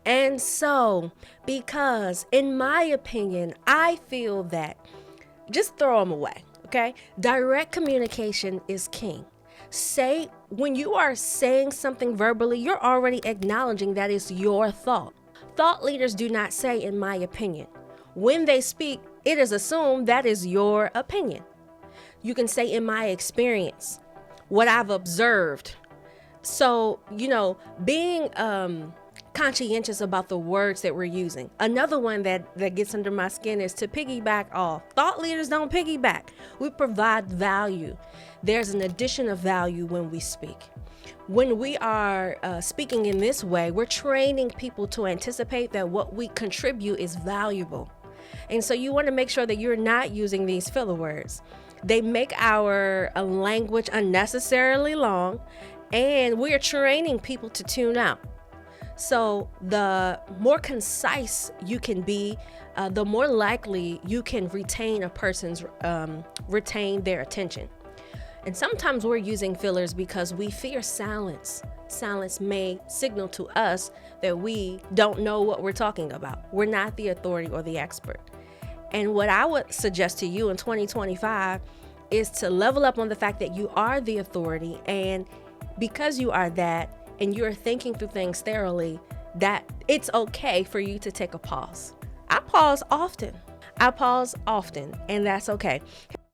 And so, because in my opinion, I feel that just throw them away, okay? Direct communication is king. Say, when you are saying something verbally, you're already acknowledging that it's your thought. Thought leaders do not say, in my opinion. When they speak, it is assumed that is your opinion. You can say, in my experience, what I've observed. So, being conscientious about the words that we're using. Another one that gets under my skin is to piggyback off. Thought leaders don't piggyback. We provide value. There's an addition of value when we speak. When we are speaking in this way, we're training people to anticipate that what we contribute is valuable. And so you want to make sure that you're not using these filler words. They make our language unnecessarily long, and we're training people to tune out. So the more concise you can be, the more likely you can retain their attention. And sometimes we're using fillers because we fear silence. Silence may signal to us that we don't know what we're talking about. We're not the authority or the expert. And what I would suggest to you in 2025 is to level up on the fact that you are the authority, and because you are that, and you're thinking through things thoroughly, that it's okay for you to take a pause. I pause often, and that's okay.